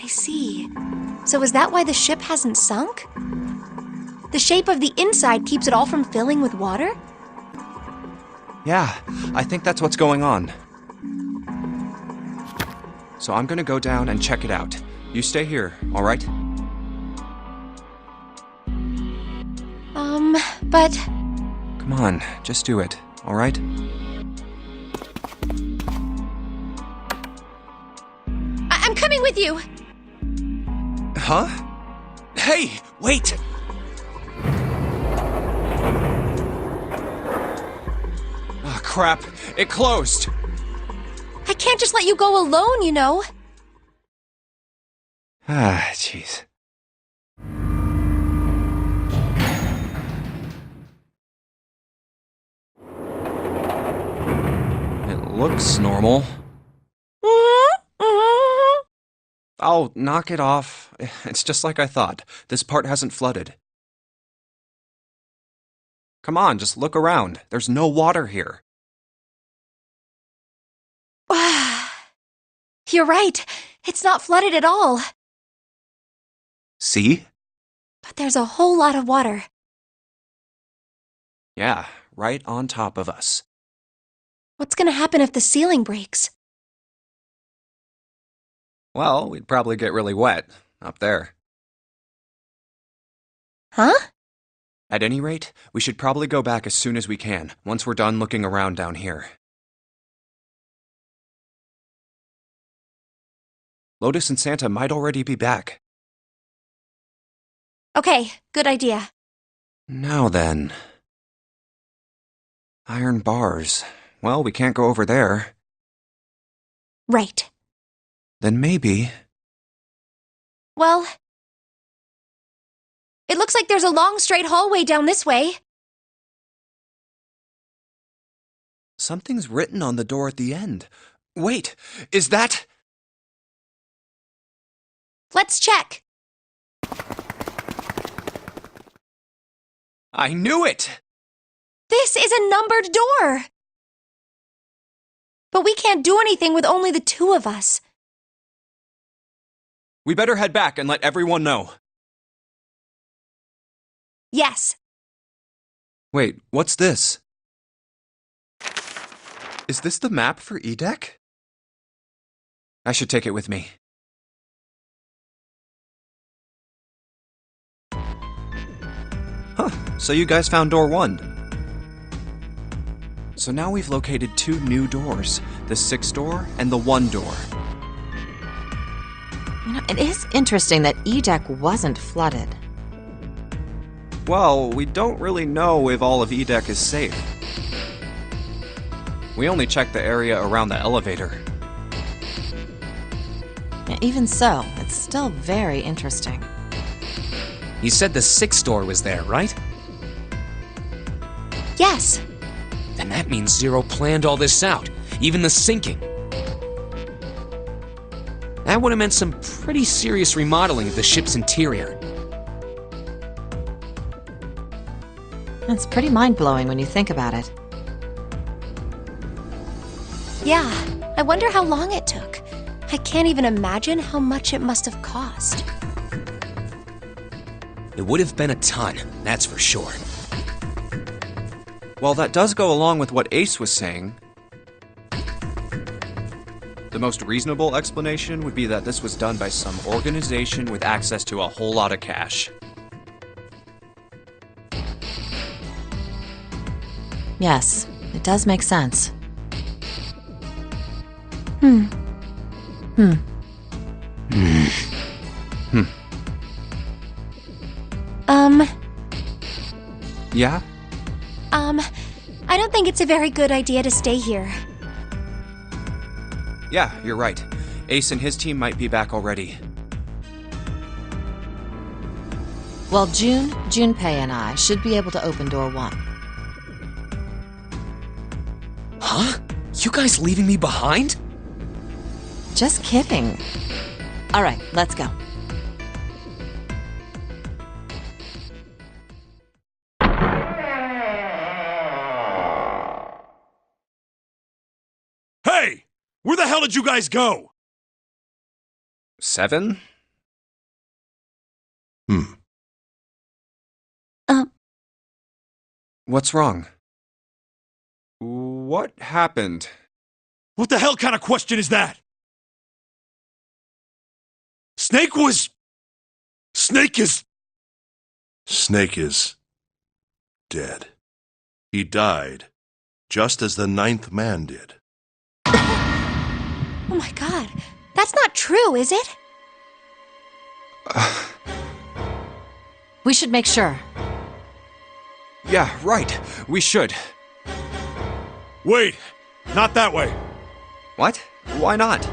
I see. So is that why the ship hasn't sunk? The shape of the inside keeps it all from filling with water? Yeah, I think that's what's going on. So I'm gonna go down and check it out. You stay here, all right? But... Come on, just do it, all right? I'm coming with you! Huh? Hey, wait! Ah, crap. It closed. I can't just let you go alone, you know. Ah, jeez. It looks normal. Oh, knock it off. It's just like I thought. This part hasn't flooded. Come on, just look around. There's no water here. You're right. It's not flooded at all. See? But there's a whole lot of water. Yeah, right on top of us. What's gonna happen if the ceiling breaks? Well, we'd probably get really wet up there. Huh? At any rate, we should probably go back as soon as we can, once we're done looking around down here. Lotus and Santa might already be back. Okay, good idea. Now then. Iron bars. Well, we can't go over there. Right. Then maybe... Well... It looks like there's a long straight hallway down this way. Something's written on the door at the end. Wait, is that... Let's check. I knew it! This is a numbered door! But we can't do anything with only the two of us. We better head back and let everyone know. Yes. Wait, what's this? Is this the map for E-Deck? I should take it with me. Huh, so you guys found door 1. So now we've located 2 new doors, the 6 door and the 1 door. You know, it is interesting that E-Deck wasn't flooded. Well, we don't really know if all of E-Deck is safe. We only checked the area around the elevator. Even so, it's still very interesting. You said the 6th door was there, right? Yes. Then that means Zero planned all this out, even the sinking. That would have meant some pretty serious remodeling of the ship's interior. It's pretty mind-blowing when you think about it. Yeah, I wonder how long it took. I can't even imagine how much it must have cost. It would have been a ton, that's for sure. Well, that does go along with what Ace was saying. The most reasonable explanation would be that this was done by some organization with access to a whole lot of cash. Yes, it does make sense. Yeah? I don't think it's a very good idea to stay here. Yeah, you're right. Ace and his team might be back already. Well, Junpei and I should be able to open door 1. Huh? You guys leaving me behind? Just kidding. All right, let's go. Hey! Where the hell did you guys go? 7? What's wrong? What happened? What the hell kind of question is that? Snake is... Snake is dead. He died, just as the ninth man did. Oh my god. That's not true, is it? We should make sure. Yeah, right. We should. Wait, not that way. What? Why not?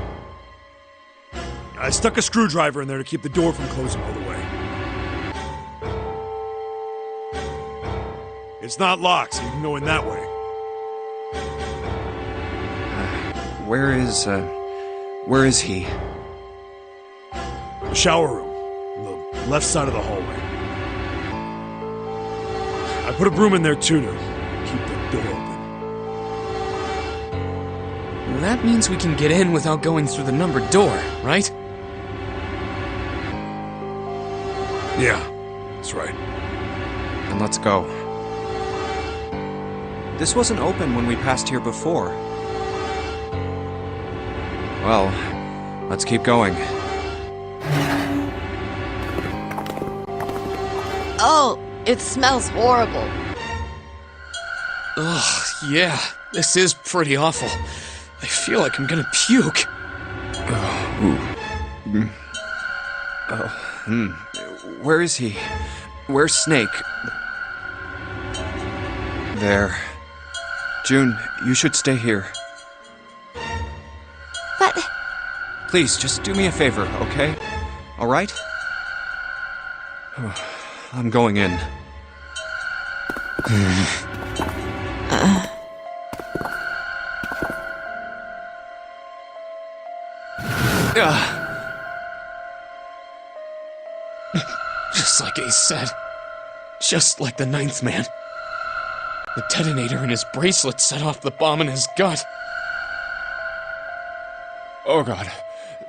I stuck a screwdriver in there to keep the door from closing all the way. It's not locked, so you can go in that way. Where is he? The shower room, on the left side of the hallway. I put a broom in there too to keep the door open. That means we can get in without going through the numbered door, right? Yeah, that's right. Then let's go. This wasn't open when we passed here before. Well, let's keep going. Oh, it smells horrible. Ugh, yeah, this is pretty awful. I feel like I'm gonna puke. Where is he? Where's Snake? There. June, you should stay here. But... Please, just do me a favor, okay? Alright? I'm going in. Just like Ace said. Just like the ninth man. The detonator in his bracelet set off the bomb in his gut. Oh god.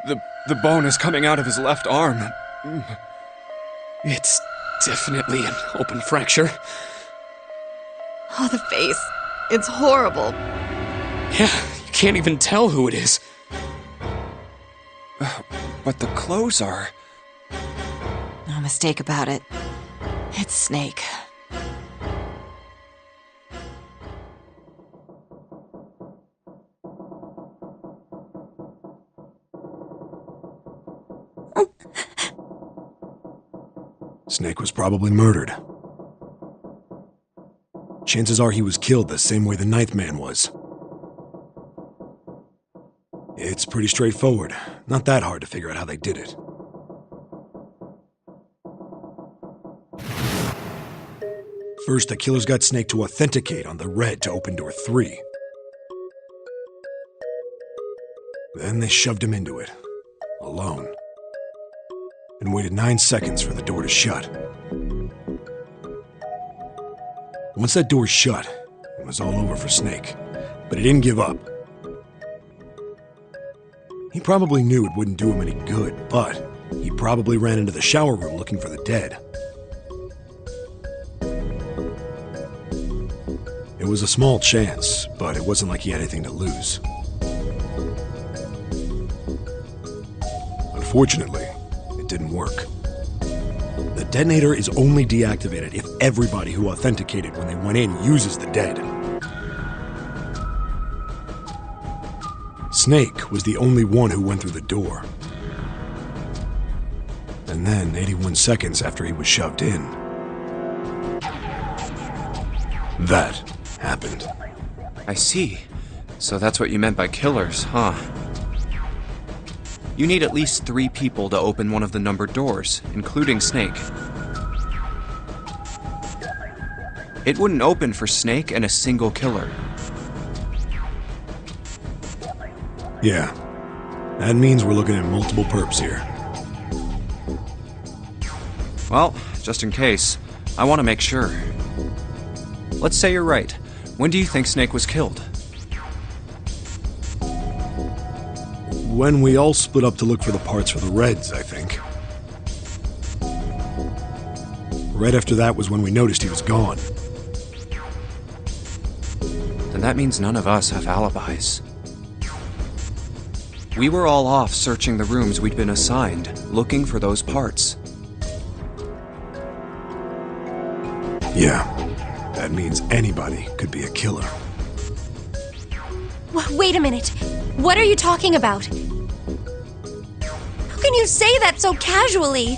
The bone is coming out of his left arm. It's definitely an open fracture. Oh, the face. It's horrible. Yeah, you can't even tell who it is. But the clothes are... No mistake about it. It's Snake. Snake was probably murdered. Chances are he was killed the same way the ninth man was. It's pretty straightforward. Not that hard to figure out how they did it. First, the killers got Snake to authenticate on the red to open door 3. Then they shoved him into it, alone, and waited 9 seconds for the door to shut. Once that door shut, it was all over for Snake, but he didn't give up. He probably knew it wouldn't do him any good, but he probably ran into the shower room looking for the dead. It was a small chance, but it wasn't like he had anything to lose. Unfortunately, it didn't work. The detonator is only deactivated if everybody who authenticated when they went in uses the dead. Snake was the only one who went through the door. And then, 81 seconds after he was shoved in, that happened. I see. So that's what you meant by killers, huh? You need at least 3 people to open one of the numbered doors, including Snake. It wouldn't open for Snake and a single killer. Yeah. That means we're looking at multiple perps here. Well, just in case, I want to make sure. Let's say you're right. When do you think Snake was killed? When we all split up to look for the parts for the Reds, I think. Right after that was when we noticed he was gone. that means none of us have alibis. We were all off searching the rooms we'd been assigned, looking for those parts. Yeah, that means anybody could be a killer. Wait a minute. What are you talking about? How can you say that so casually?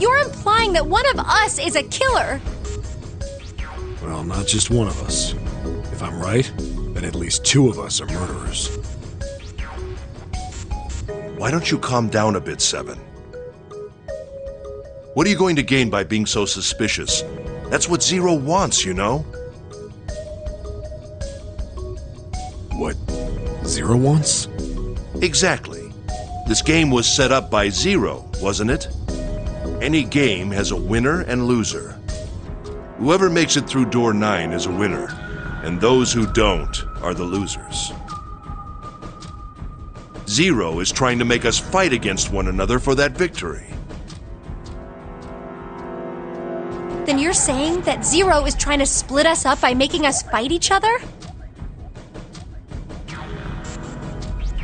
You're implying that one of us is a killer. Well, not just one of us. If I'm right, then at least two of us are murderers. Why don't you calm down a bit, Seven? What are you going to gain by being so suspicious? That's what Zero wants, you know? What Zero wants? Exactly. This game was set up by Zero, wasn't it? Any game has a winner and loser. Whoever makes it through door 9 is a winner, and those who don't are the losers. Zero is trying to make us fight against one another for that victory. Then you're saying that Zero is trying to split us up by making us fight each other?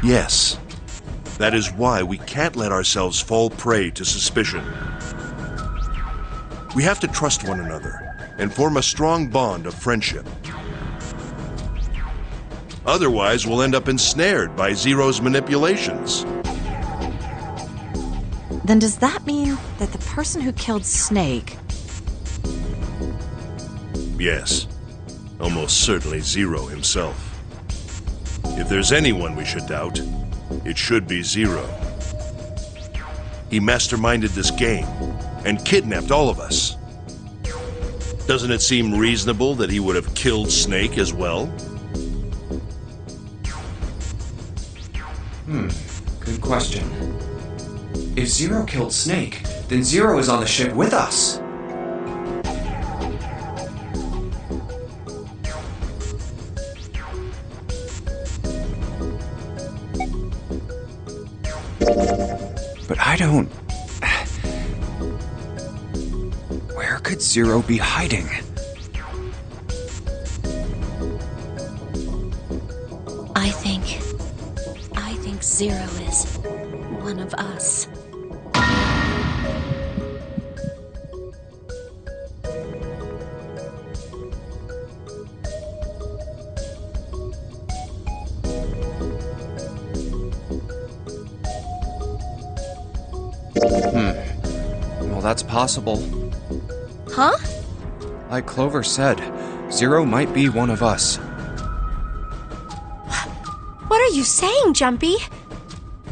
Yes. That is why we can't let ourselves fall prey to suspicion. We have to trust one another and form a strong bond of friendship. Otherwise, we'll end up ensnared by Zero's manipulations. Then does that mean that the person who killed Snake... Yes. Almost certainly Zero himself. If there's anyone we should doubt, it should be Zero. He masterminded this game and kidnapped all of us. Doesn't it seem reasonable that he would have killed Snake as well? Good question. If Zero killed Snake, then Zero is on the ship with us. But I don't... Where could Zero be hiding? I think Zero is one of us. Well, that's possible. Huh? Like Clover said, Zero might be one of us. What are you saying, Jumpy?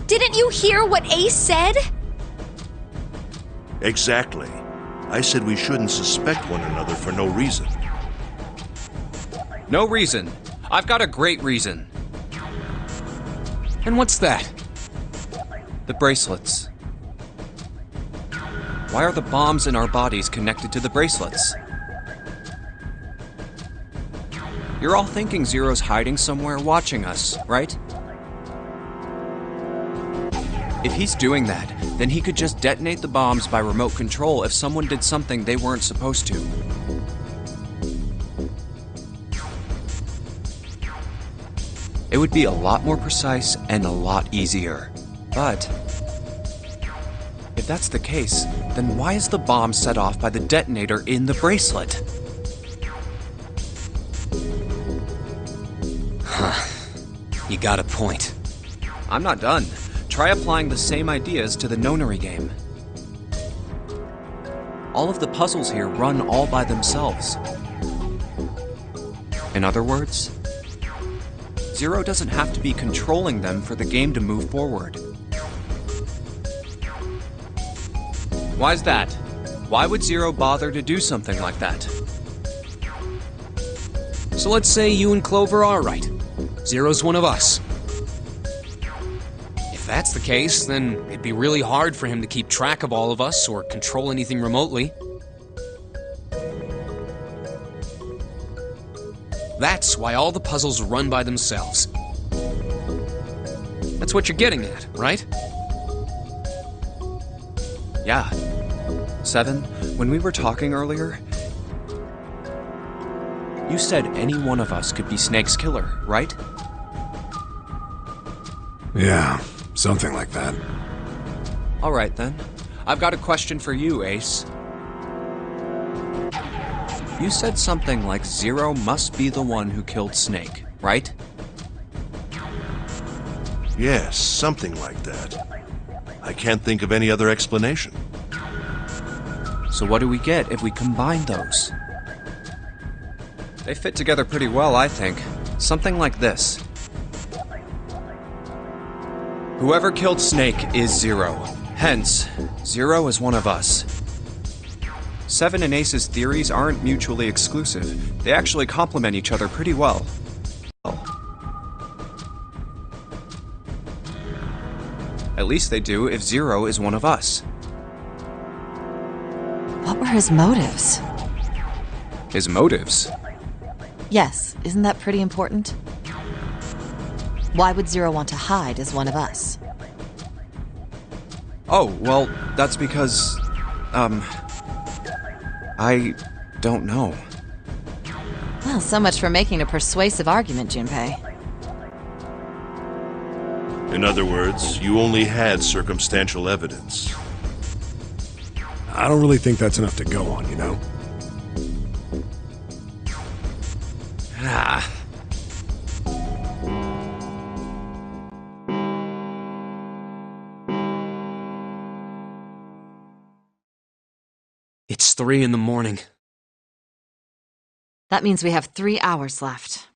Didn't you hear what Ace said? Exactly. I said we shouldn't suspect one another for no reason. No reason. I've got a great reason. And what's that? The bracelets. Why are the bombs in our bodies connected to the bracelets? You're all thinking Zero's hiding somewhere watching us, right? If he's doing that, then he could just detonate the bombs by remote control if someone did something they weren't supposed to. It would be a lot more precise and a lot easier. But if that's the case, then why is the bomb set off by the detonator in the bracelet? You got a point. I'm not done. Try applying the same ideas to the nonary game. All of the puzzles here run all by themselves. In other words, Zero doesn't have to be controlling them for the game to move forward. Why's that? Why would Zero bother to do something like that? So let's say you and Clover are right. Zero's one of us. If that's the case, then it'd be really hard for him to keep track of all of us or control anything remotely. That's why all the puzzles run by themselves. That's what you're getting at, right? Yeah. Seven, when we were talking earlier, You said any one of us could be Snake's killer, right? Yeah, something like that. Alright then. I've got a question for you, Ace. You said something like Zero must be the one who killed Snake, right? Yes, something like that. I can't think of any other explanation. So what do we get if we combine those? They fit together pretty well, I think. Something like this. Whoever killed Snake is Zero. Hence, Zero is one of us. Seven and Ace's theories aren't mutually exclusive. They actually complement each other pretty well. At least they do if Zero is one of us. What were his motives? His motives? Yes, isn't that pretty important? Why would Zero want to hide as one of us? Oh, well, that's because, I don't know. Well, so much for making a persuasive argument, Junpei. In other words, you only had circumstantial evidence. I don't really think that's enough to go on, you know? Ah. It's 3 in the morning. That means we have 3 hours left.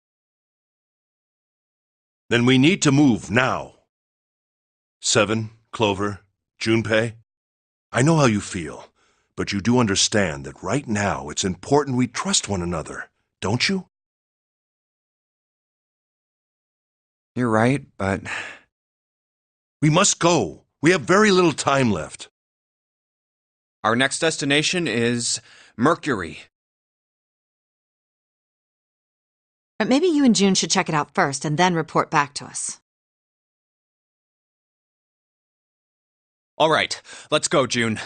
Then we need to move now. Seven, Clover, Junpei, I know how you feel, but you do understand that right now it's important we trust one another, don't you? You're right, but... We must go. We have very little time left. Our next destination is Mercury. But maybe you and June should check it out first and then report back to us. All right, let's go, June.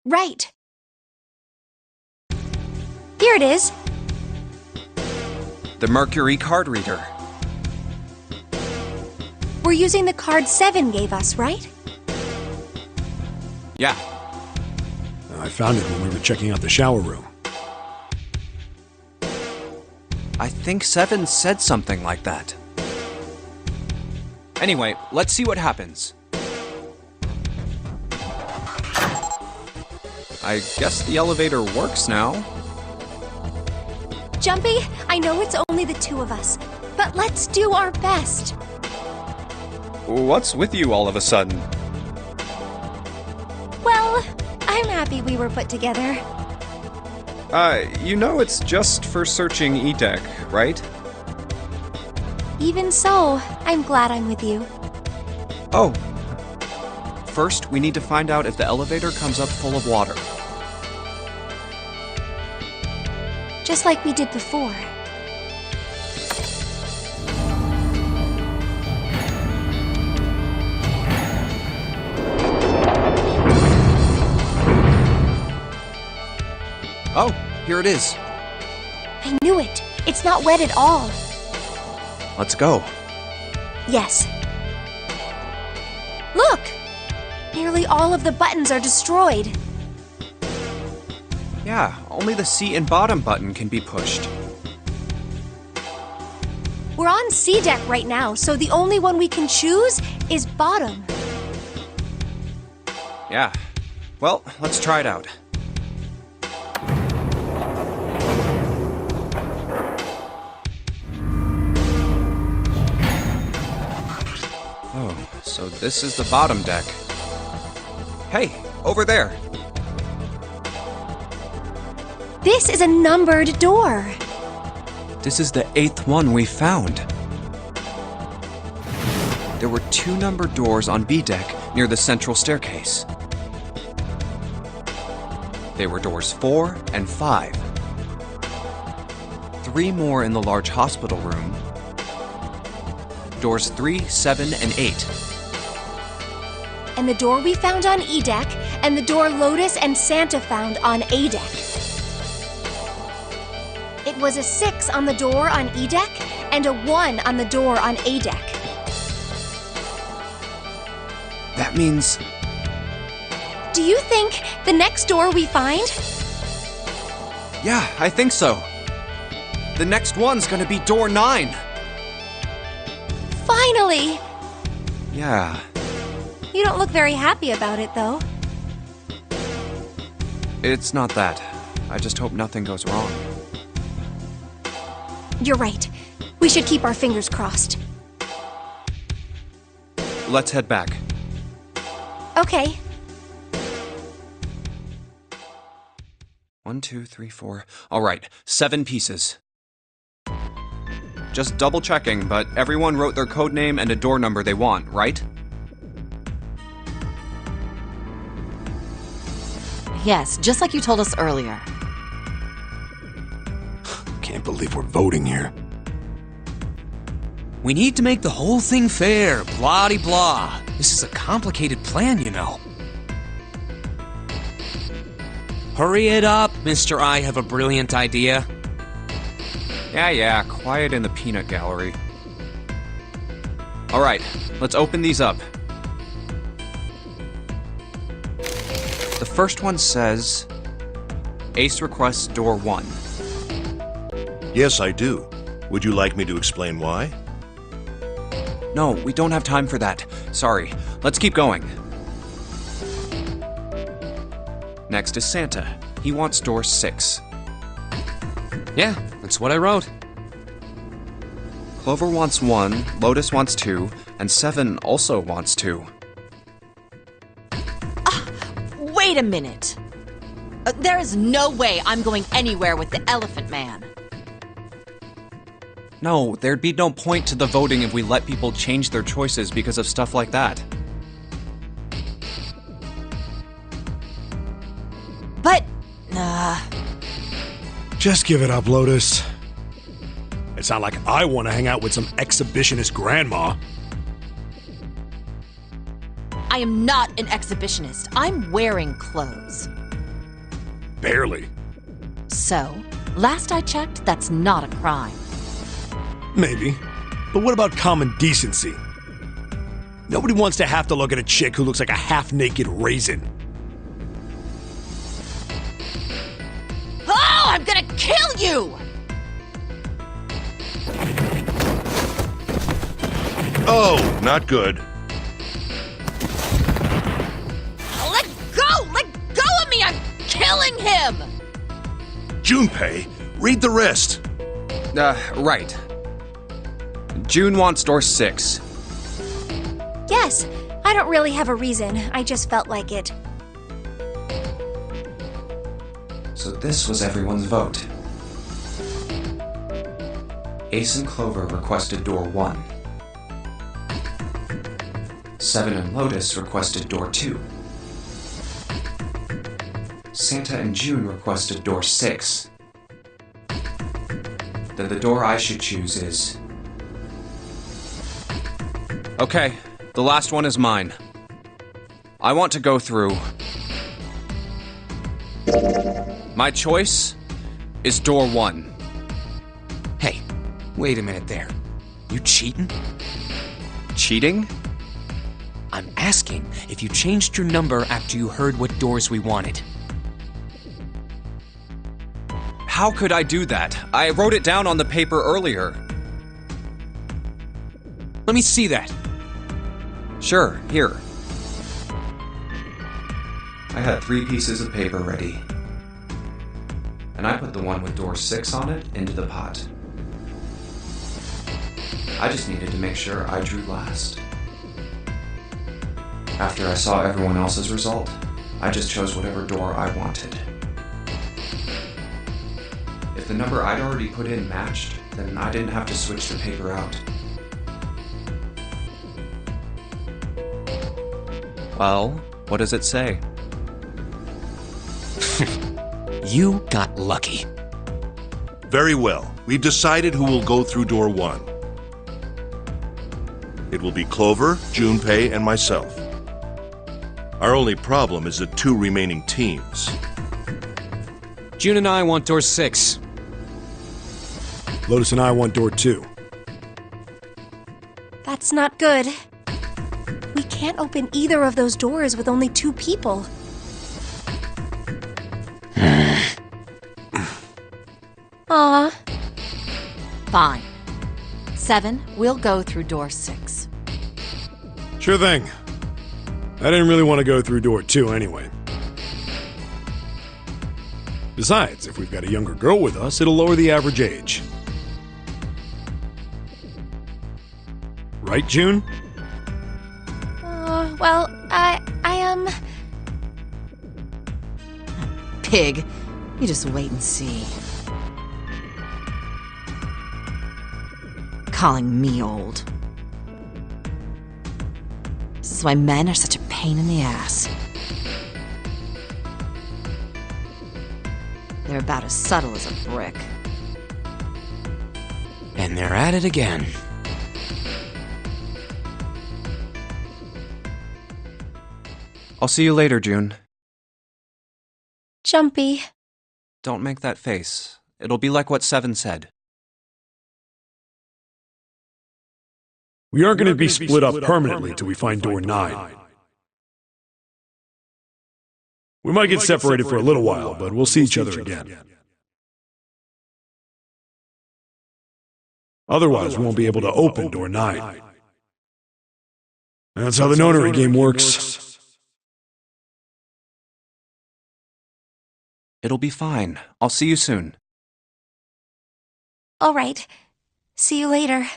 Right. Here it is. The Mercury card reader. We're using the card 7 gave us, right? Yeah. I found it when we were checking out the shower room. I think 7 said something like that. Anyway, let's see what happens. I guess the elevator works now. Jumpy, I know it's only the 2 of us, but let's do our best. What's with you all of a sudden? Well, I'm happy we were put together. You know it's just for searching E-Deck, right? Even so, I'm glad I'm with you. Oh. First, we need to find out if the elevator comes up full of water. Just like we did before. Oh, here it is. I knew it. It's not wet at all. Let's go. Yes. Look! Nearly all of the buttons are destroyed. Yeah, only the C and bottom button can be pushed. We're on C deck right now, so the only one we can choose is bottom. Yeah. Well, let's try it out. Oh, so this is the bottom deck. Hey, over there. This is a numbered door. This is the 8th one we found. There were 2 numbered doors on B deck near the central staircase. They were doors 4 and 5. 3 more in the large hospital room. Doors 3, 7, and 8. And the door we found on E deck, and the door Lotus and Santa found on A deck. It was a 6 on the door on E deck and a 1 on the door on A deck. That means... Do you think the next door we find? Yeah, I think so. The next one's gonna be door 9. Finally! Yeah. You don't look very happy about it, though. It's not that. I just hope nothing goes wrong. You're right. We should keep our fingers crossed. Let's head back. Okay. 1, 2, 3, 4. All right, 7 pieces. Just double checking, but everyone wrote their code name and a door number they want, right? Yes, just like you told us earlier. Can't believe we're voting here. We need to make the whole thing fair, blah-de-blah. This is a complicated plan, you know. Hurry it up, Mr. I have a brilliant idea. Yeah, quiet in the peanut gallery. All right, let's open these up. The first one says, Ace requests door 1. Yes, I do. Would you like me to explain why? No, we don't have time for that. Sorry, let's keep going. Next is Santa. He wants door 6. Yeah, that's what I wrote. Clover wants 1, Lotus wants 2, and 7 also wants 2. Wait a minute. There is no way I'm going anywhere with the Elephant Man. No, there'd be no point to the voting if we let people change their choices because of stuff like that. But, Just give it up, Lotus. It's not like I want to hang out with some exhibitionist grandma. I am not an exhibitionist. I'm wearing clothes. Barely. So, last I checked, that's not a crime. Maybe. But what about common decency? Nobody wants to have to look at a chick who looks like a half-naked raisin. Oh, I'm gonna kill you! Oh, not good. Let go! Let go of me! I'm killing him! Junpei, read the rest. Right. June wants door 6. Yes, I don't really have a reason. I just felt like it. So this was everyone's vote. Ace and Clover requested door 1. 7 and Lotus requested door 2. Santa and June requested door 6. Then the door I should choose is... Okay, the last one is mine. I want to go through... My choice is door 1. Hey, wait a minute there. You cheating? Cheating? I'm asking if you changed your number after you heard what doors we wanted. How could I do that? I wrote it down on the paper earlier. Let me see that. Sure, here. I had 3 pieces of paper ready. And I put the one with door 6 on it into the pot. I just needed to make sure I drew last. After I saw everyone else's result, I just chose whatever door I wanted. If the number I'd already put in matched, then I didn't have to switch the paper out. Well, what does it say? You got lucky. Very well. We've decided who will go through door 1. It will be Clover, Junpei, and myself. Our only problem is the 2 remaining teams. June and I want door 6. Lotus and I want door 2. That's not good. We can't open either of those doors with only 2 people. Aw. Fine. 7, we'll go through door 6. Sure thing. I didn't really want to go through door 2 anyway. Besides, if we've got a younger girl with us, it'll lower the average age. Right, June? Well, I Pig, you just wait and see. Calling me old. This is why men are such a pain in the ass. They're about as subtle as a brick. And they're at it again. I'll see you later, June. Jumpy. Don't make that face. It'll be like what 7 said. We aren't going to be split up permanently till we find door 9. We might get separated for a little while, but we'll see each other again. Otherwise, we won't be able to open door 9. That's how the notary game works. It'll be fine. I'll see you soon. All right. See you later.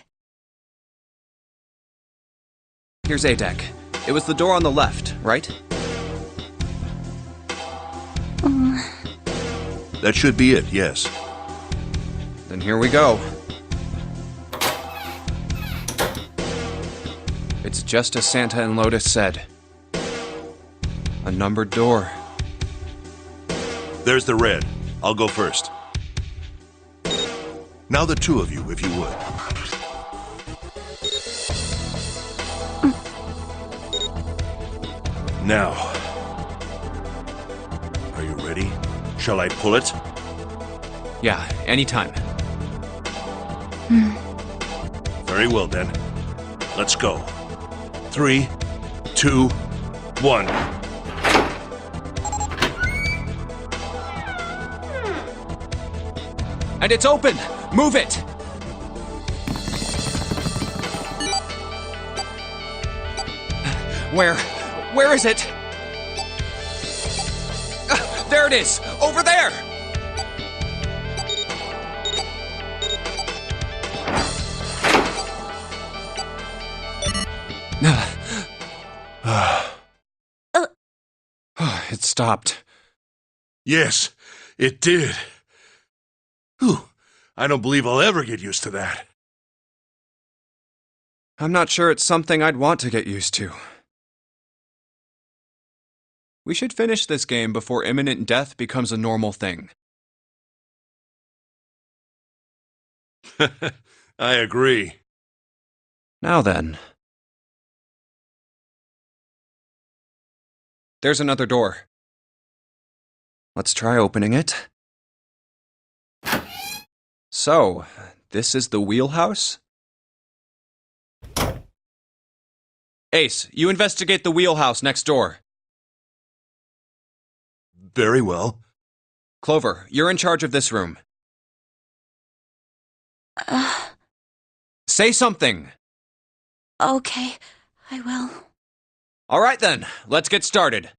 Here's A deck. It was the door on the left, right? That should be it, yes. Then here we go. It's just as Santa and Lotus said. A numbered door. There's the red. I'll go first. Now the 2 of you, if you would. Now. Are you ready? Shall I pull it? Yeah, anytime. Very well then. Let's go. 3, 2, 1. And it's open! Move it! Where is it? There it is! Over there! It stopped. Yes, it did. Whew. I don't believe I'll ever get used to that. I'm not sure it's something I'd want to get used to. We should finish this game before imminent death becomes a normal thing. I agree. Now then. There's another door. Let's try opening it. So, this is the wheelhouse? Ace, you investigate the wheelhouse next door. Very well. Clover, you're in charge of this room. Say something! Okay, I will. All right then, let's get started.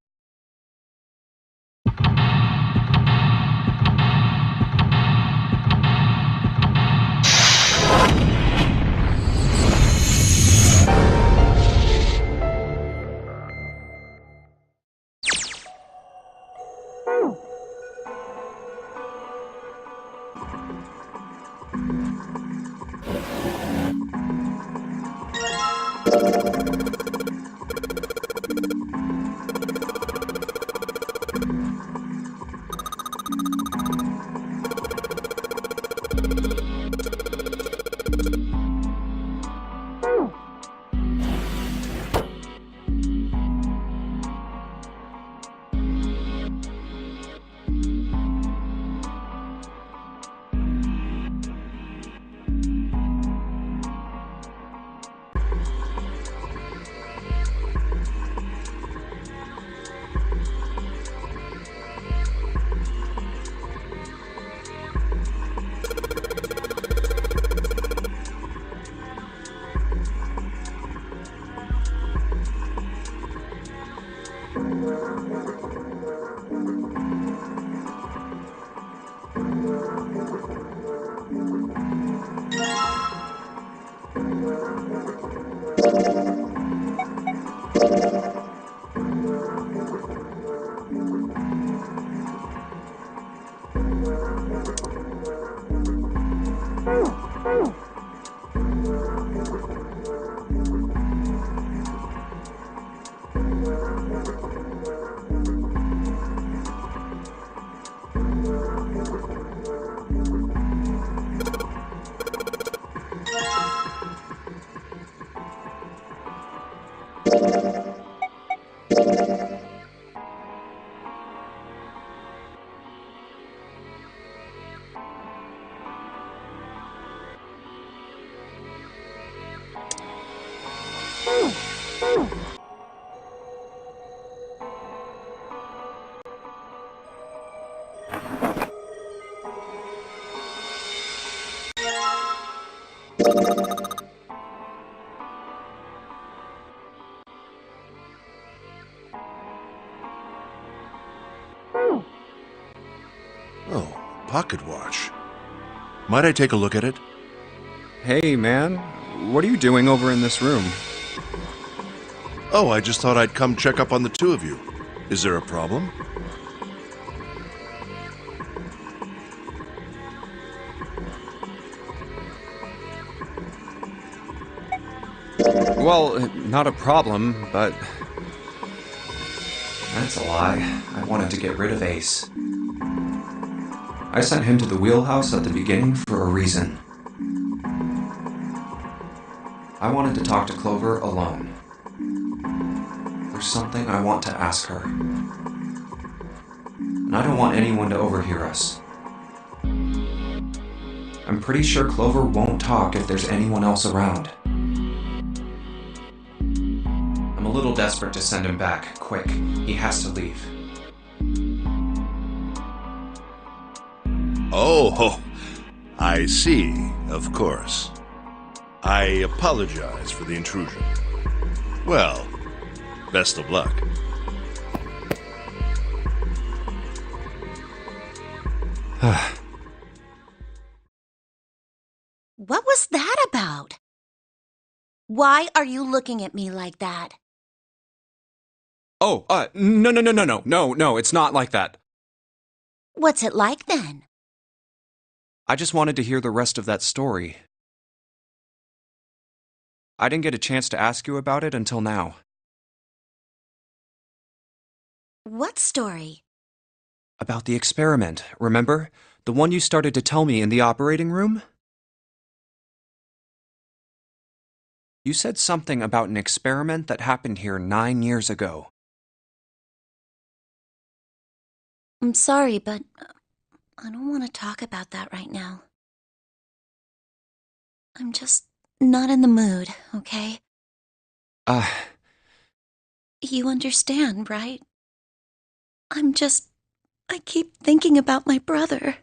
Oh, pocket watch. Might I take a look at it? Hey, man. What are you doing over in this room? Oh, I just thought I'd come check up on the two of you. Is there a problem? Well, not a problem, but... That's a lie. I wanted to get rid of Ace. I sent him to the wheelhouse at the beginning for a reason. I wanted to talk to Clover alone. There's something I want to ask her. And I don't want anyone to overhear us. I'm pretty sure Clover won't talk if there's anyone else around. I'm a little desperate to send him back, quick. He has to leave. Oh, I see, of course. I apologize for the intrusion. Well, best of luck. What was that about? Why are you looking at me like that? Oh, no, it's not like that. What's it like then? I just wanted to hear the rest of that story. I didn't get a chance to ask you about it until now. What story? About the experiment, remember? The one you started to tell me in the operating room? You said something about an experiment that happened here 9 years ago. I'm sorry, but I don't want to talk about that right now. I'm just not in the mood, okay? You understand, right? I keep thinking about my brother.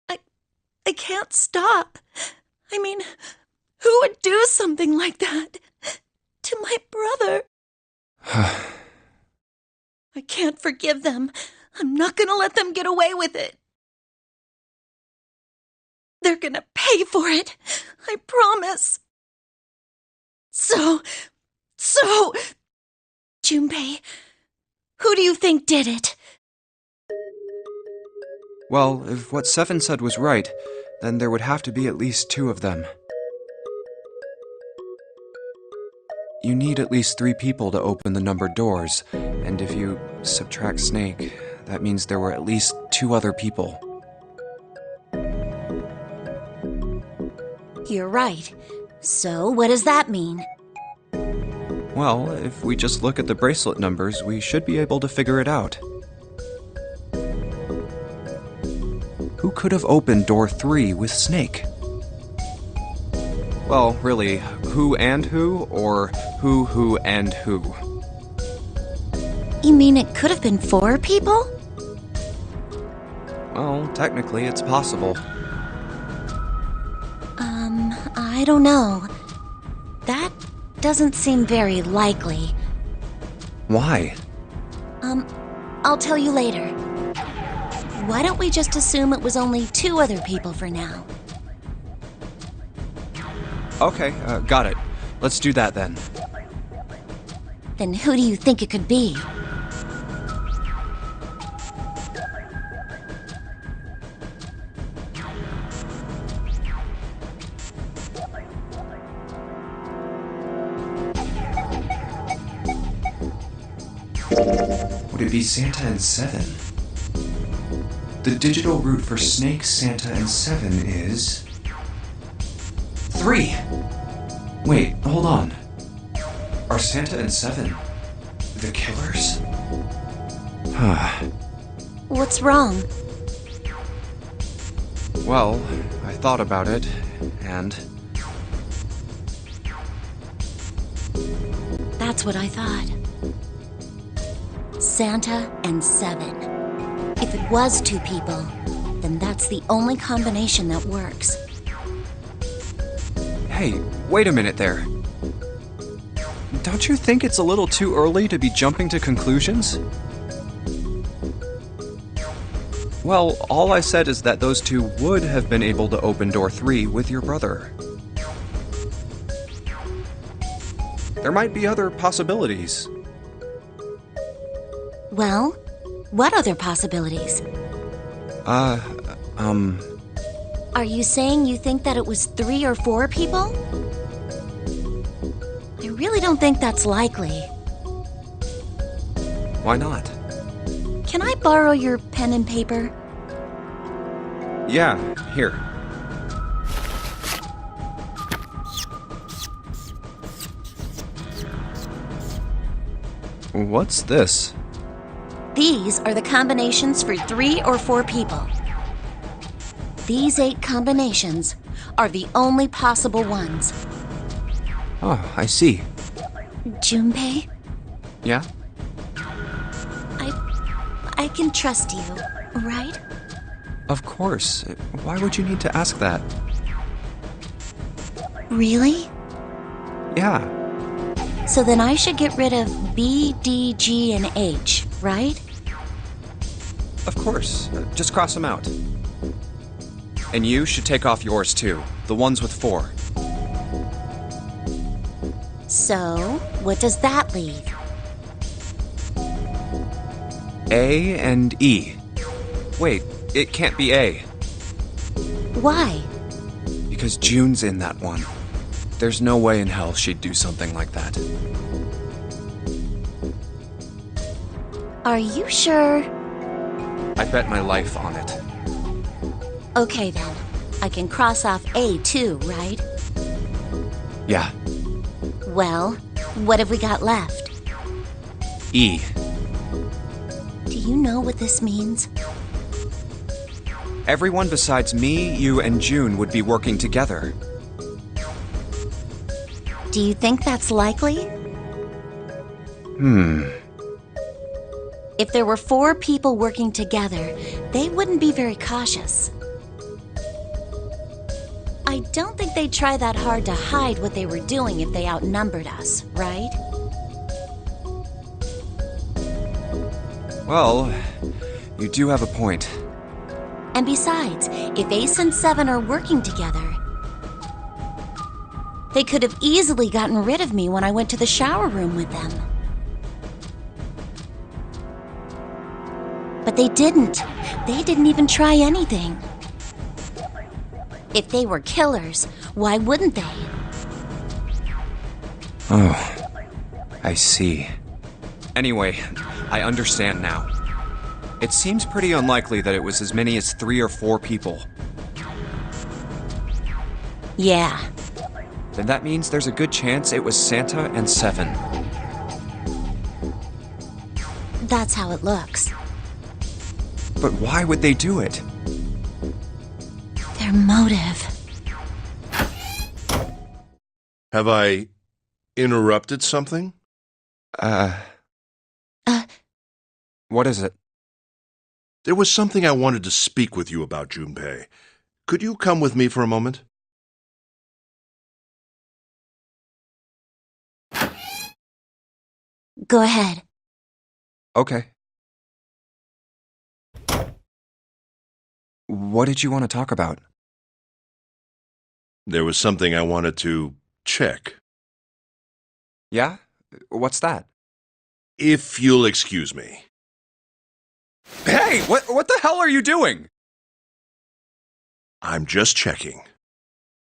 I can't stop. I mean, who would do something like that to my brother? I can't forgive them. I'm not gonna let them get away with it. They're gonna pay for it. I promise. So, Junpei, who do you think did it? Well, if what Seven said was right, then there would have to be at least 2 of them. You need at least 3 people to open the numbered doors, and if you subtract Snake, that means there were at least 2 other people. You're right. So, what does that mean? Well, if we just look at the bracelet numbers, we should be able to figure it out. Who could have opened door 3 with Snake? Well, really, who and who, or who and who? You mean it could have been 4 people? Well, technically, it's possible. I don't know. That doesn't seem very likely. Why? I'll tell you later. Why don't we just assume it was only 2 other people for now? Okay, got it. Let's do that then. Then who do you think it could be? Would it be Santa and Seven? The digital route for Snake, Santa, and Seven is... 3! Wait, hold on. Are Santa and Seven the killers? What's wrong? Well, I thought about it, and... That's what I thought. Santa and Seven. If it was 2 people, then that's the only combination that works. Hey, wait a minute there. Don't you think it's a little too early to be jumping to conclusions? Well, all I said is that those two would have been able to open door 3 with your brother. There might be other possibilities. Well, what other possibilities? Are you saying you think that it was 3 or 4 people? I really don't think that's likely. Why not? Can I borrow your pen and paper? Yeah, here. What's this? These are the combinations for 3 or 4 people. These 8 combinations are the only possible ones. Oh, I see. Junpei, Yeah? I can trust you, right? Of course. Why would you need to ask that? Really? Yeah. So then I should get rid of B, D, G, and H, right? Of course. Just cross them out. And you should take off yours too. The ones with 4. So, what does that leave? A and E. Wait, it can't be A. Why? Because June's in that one. There's no way in hell she'd do something like that. Are you sure? I bet my life on it. Okay then. I can cross off A too, right? Yeah. Well, what have we got left? E. Do you know what this means? Everyone besides me, you, and June would be working together. Do you think that's likely? If there were 4 people working together, they wouldn't be very cautious. I don't think they'd try that hard to hide what they were doing if they outnumbered us, right? Well, you do have a point. And besides, if Ace and Seven are working together, they could have easily gotten rid of me when I went to the shower room with them. But they didn't. They didn't even try anything. If they were killers, why wouldn't they? Oh, I see. Anyway, I understand now. It seems pretty unlikely that it was as many as 3 or 4 people. Yeah. Then that means there's a good chance it was Santa and Seven. That's how it looks. But why would they do it? Their motive. Have I interrupted something? What is it? There was something I wanted to speak with you about, Junpei. Could you come with me for a moment? Go ahead. Okay. What did you want to talk about? There was something I wanted to check. Yeah? What's that? If you'll excuse me. Hey! What the hell are you doing? I'm just checking.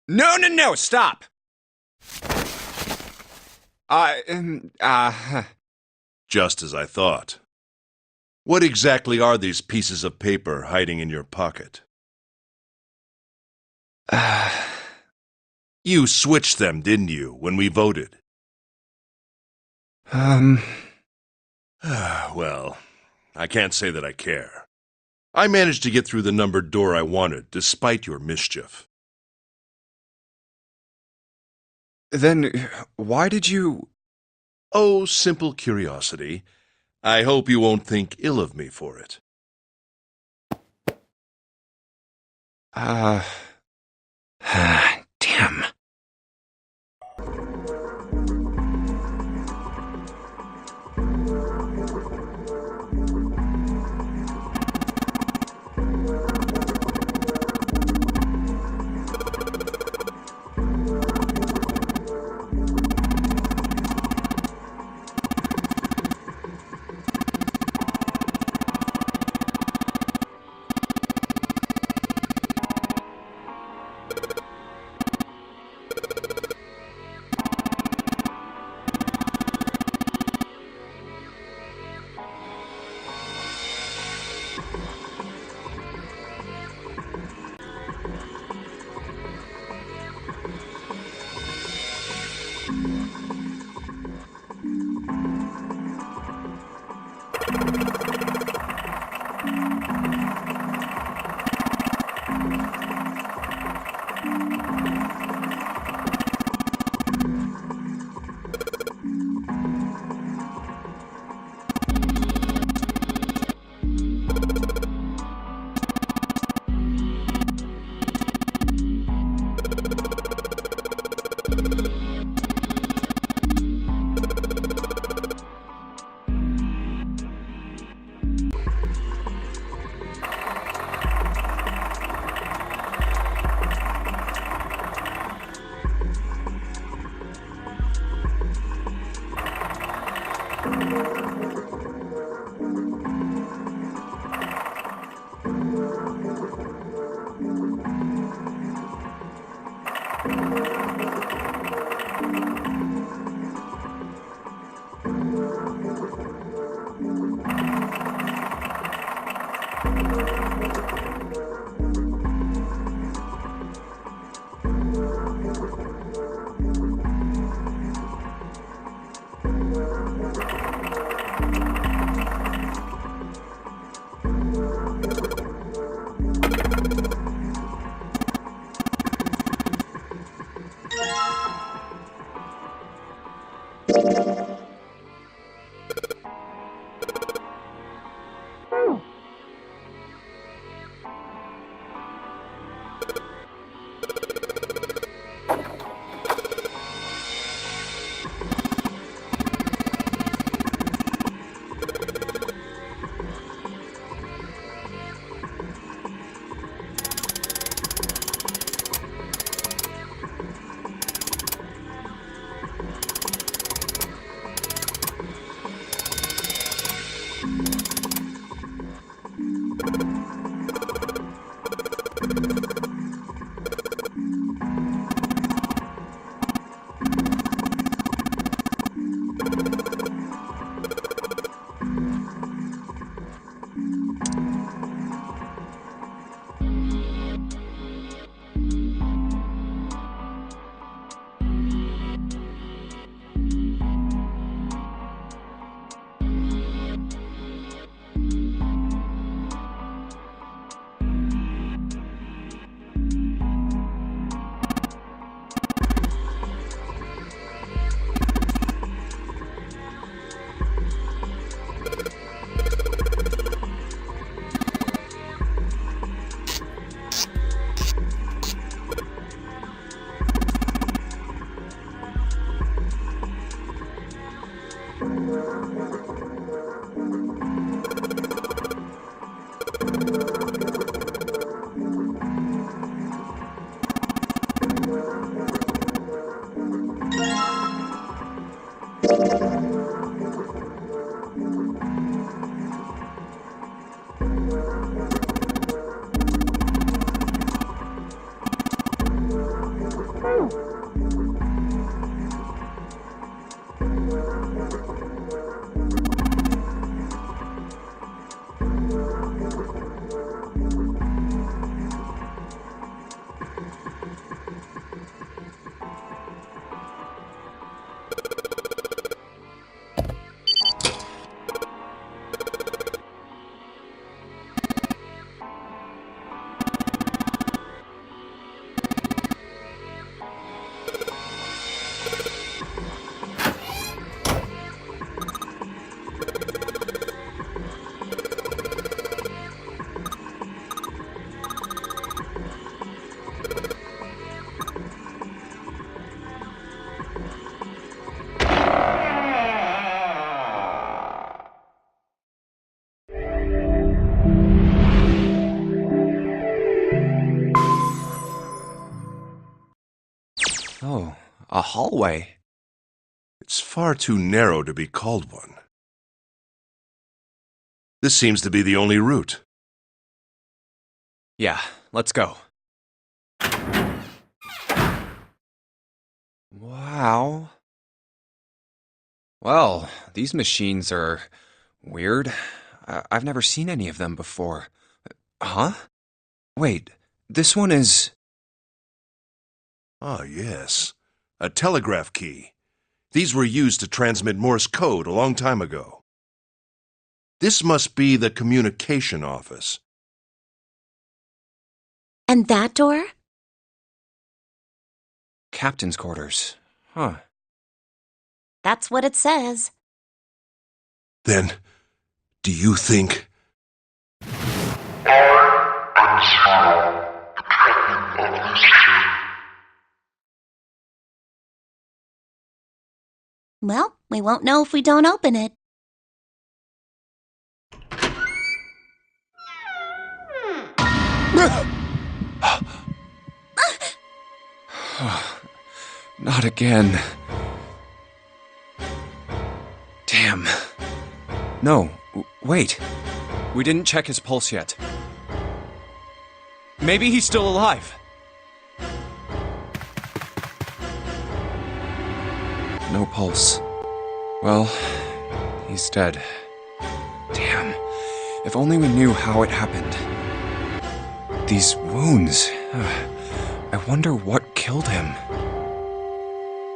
No! Stop! Just as I thought. What exactly are these pieces of paper hiding in your pocket? You switched them, didn't you, when we voted? Well, I can't say that I care. I managed to get through the numbered door I wanted, despite your mischief. Then, why did you... Oh, simple curiosity. I hope you won't think ill of me for it. Damn. Oh, a hallway. It's far too narrow to be called one. This seems to be the only route. Yeah, let's go. Wow. Well, these machines are weird. I've never seen any of them before. Huh? Wait, this one is... Ah, yes. A telegraph key. These were used to transmit Morse code a long time ago. This must be the communication office. And that door? Captain's quarters. Huh. That's what it says. Then, do you think... Well, we won't know if we don't open it. Not again. Damn. No, wait. We didn't check his pulse yet. Maybe he's still alive. No pulse. Well, he's dead. Damn. If only we knew how it happened. These wounds. I wonder what killed him.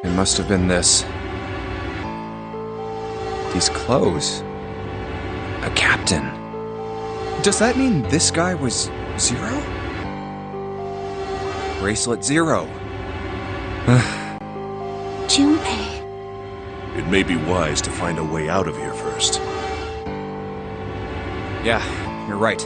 It must have been this. These clothes. A captain. Does that mean this guy was Zero? Bracelet Zero. Junpei. It may be wise to find a way out of here first. Yeah, you're right.